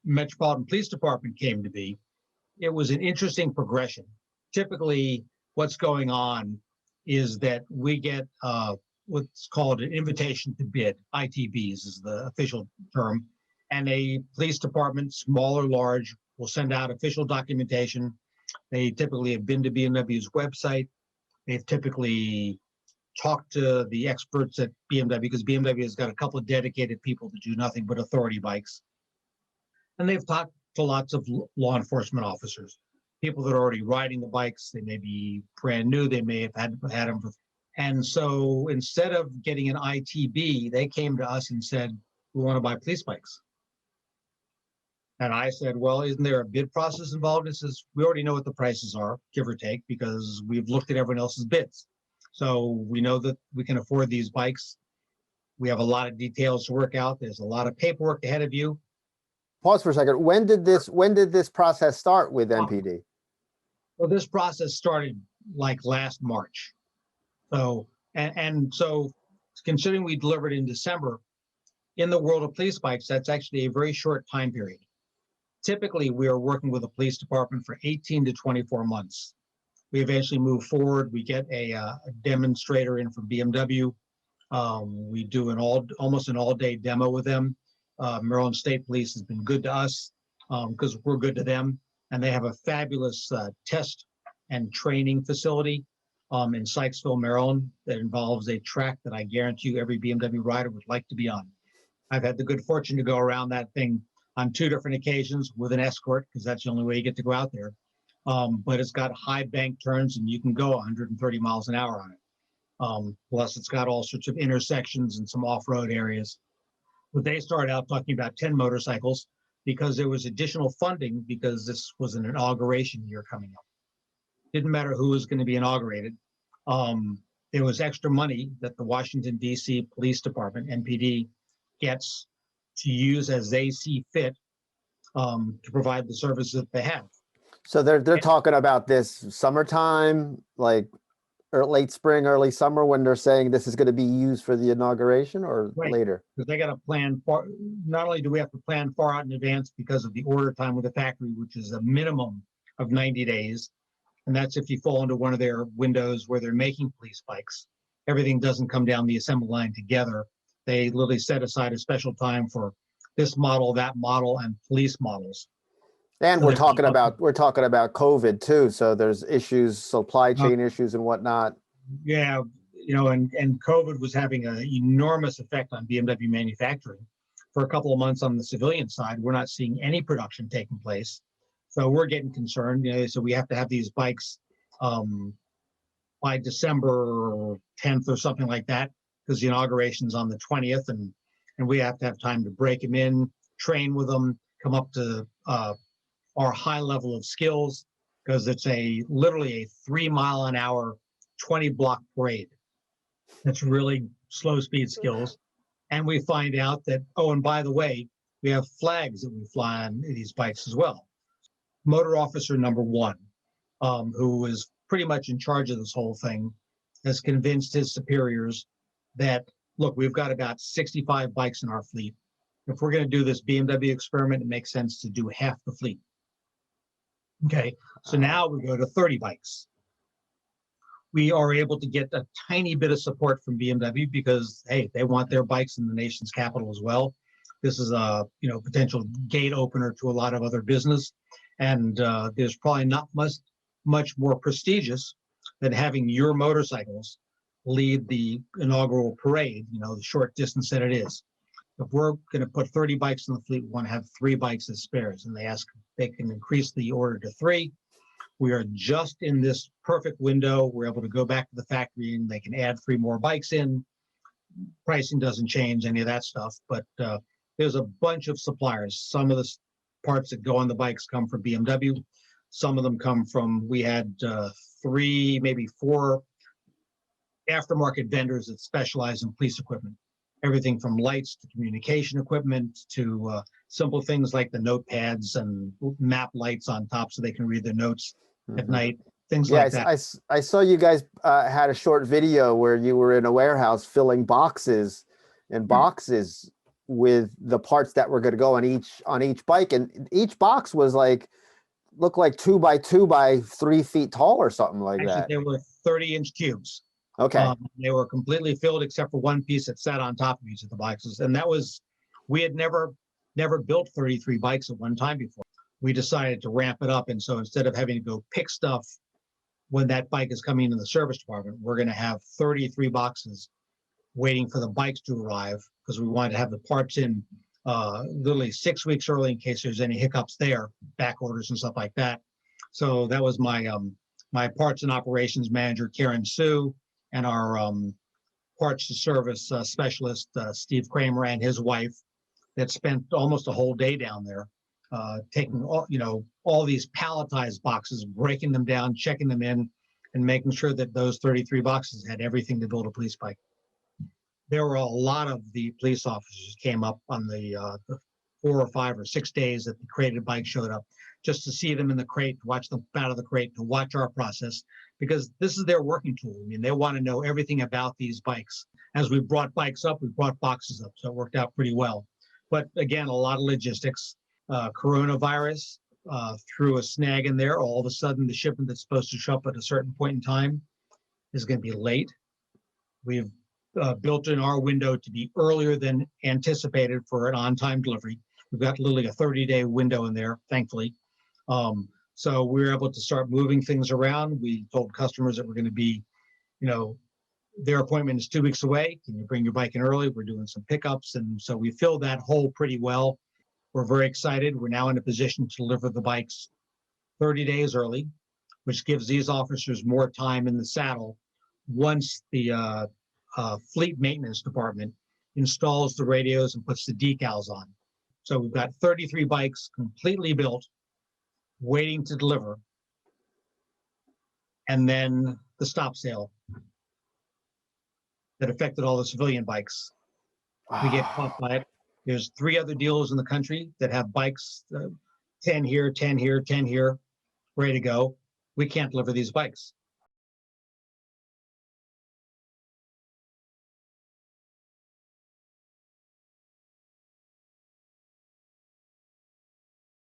Metropolitan Police Department came to be, it was an interesting progression. Typically, what's going on is that we get what's called an invitation to bid, ITBs is the official term, and a police department, small or large, will send out official documentation. They typically have been to BMW's website. They've typically talked to the experts at BMW because BMW has got a couple of dedicated people that do nothing but authority bikes. And they've talked to lots of law enforcement officers, people that are already riding the bikes. They may be brand new. They may have had them for. And so instead of getting an ITB, they came to us and said, we want to buy police bikes. And I said, well, isn't there a bid process involved? It says, we already know what the prices are, give or take, because we've looked at everyone else's bids. So we know that we can afford these bikes. We have a lot of details to work out. There's a lot of paperwork ahead of you. Pause for a second. When did this process start with MPD? Well, this process started like last March. So, and so considering we delivered in December, in the world of police bikes, that's actually a very short time period. Typically, we are working with a police department for 18 to 24 months. We eventually move forward. We get a demonstrator in from BMW. We do almost an all-day demo with them. Maryland State Police has been good to us because we're good to them. And they have a fabulous test and training facility in Sykesville, Maryland, that involves a track that I guarantee you every BMW rider would like to be on. I've had the good fortune to go around that thing on 2 different occasions with an escort, because that's the only way you get to go out there. But it's got high bank turns and you can go 130 miles an hour on it. Plus it's got all sorts of intersections and some off-road areas. But they started out talking about 10 motorcycles because there was additional funding because this was an inauguration year coming up. Didn't matter who was going to be inaugurated. There was extra money that the Washington, D.C. Police Department, MPD, gets to use as they see fit to provide the services that they have. So they're talking about this summertime, like late spring, early summer, when they're saying this is going to be used for the inauguration, or right, later? Because they got to plan far. Not only do we have to plan far out in advance because of the order time with the factory, which is a minimum of 90 days. And that's if you fall into one of their windows where they're making police bikes. Everything doesn't come down the assembly line together. They literally set aside a special time for this model, that model, and police models. And So we're talking about COVID too. So there's issues, supply chain issues and whatnot. Yeah, and COVID was having an enormous effect on BMW manufacturing. For a couple of months on the civilian side, we're not seeing any production taking place. So we're getting concerned. So we have to have these bikes by December 10th or something like that, because the inauguration's on the 20th, and we have to have time to break them in, train with them, come up to our high level of skills, because it's literally a 3 mile an hour, 20 block parade. That's really slow speed skills. And we find out that, oh, and by the way, we have flags that we fly on these bikes as well. Motor officer number 1, who is pretty much in charge of this whole thing, has convinced his superiors that, look, we've got about 65 bikes in our fleet. If we're going to do this BMW experiment, it makes sense to do half the fleet. Okay, so now we go to 30 bikes. We are able to get a tiny bit of support from BMW because, hey, they want their bikes in the nation's capital as well. This is a potential gate opener to a lot of other business. And there's probably not much more prestigious than having your motorcycles lead the inaugural parade, the short distance that it is. If we're going to put 30 bikes in the fleet, we want to have 3 bikes as spares, and they ask if they can increase the order to 3. We are just in this perfect window. We're able to go back to the factory and they can add 3 more bikes in. Pricing doesn't change any of that stuff, but there's a bunch of suppliers. Some of the parts that go on the bikes come from BMW. Some of them come from, we had 3, maybe 4 aftermarket vendors that specialize in police equipment. Everything from lights to communication equipment to simple things like the notepads and map lights on top so they can read their notes at night, things like that. I saw you guys had a short video where you were in a warehouse filling boxes and boxes with the parts that were going to go on each bike, and each box was like looked like 2 by 2 by 3 feet tall or something like Actually, that. they were 30-inch cubes. Okay. They were completely filled except for one piece that sat on top of each of the boxes. And that was, we had never built 33 bikes at one time before. We decided to ramp it up. And so instead of having to go pick stuff when that bike is coming into the service department, we're going to have 33 boxes waiting for the bikes to arrive, because we wanted to have the parts in literally 6 weeks early in case there's any hiccups there, back orders and stuff like that. So that was my my parts and operations manager, Karen Sue, and our parts to service specialist, Steve Kramer, and his wife, that spent almost a whole day down there taking all these palletized boxes, breaking them down, checking them in, and making sure that those 33 boxes had everything to build a police bike. There were a lot of the police officers came up on the 4 or 5 or 6 days that the crated bike showed up, just to see them in the crate, to watch them out of the crate, to watch our process, because this is their working tool. I mean, they want to know everything about these bikes. As we brought bikes up, we brought boxes up, so it worked out pretty well. But again, a lot of logistics. Coronavirus threw a snag in there. All of a sudden, the shipment that's supposed to show up at a certain point in time is going to be late. We've built in our window to be earlier than anticipated for an on-time delivery. We've got literally a 30-day window in there, thankfully. So we were able to start moving things around. We told customers that we're going to be, their appointment is 2 weeks away. Can you bring your bike in early? We're doing some pickups. And so we filled that hole pretty well. We're very excited. We're now in a position to deliver the bikes 30 days early, which gives these officers more time in the saddle once the fleet maintenance department installs the radios and puts the decals on. So we've got 33 bikes completely built, waiting to deliver. And then the stop sale that affected all the civilian bikes. We get caught by it. There's 3 other dealers in the country that have bikes, 10 here, 10 here, 10 here, ready to go. We can't deliver these bikes.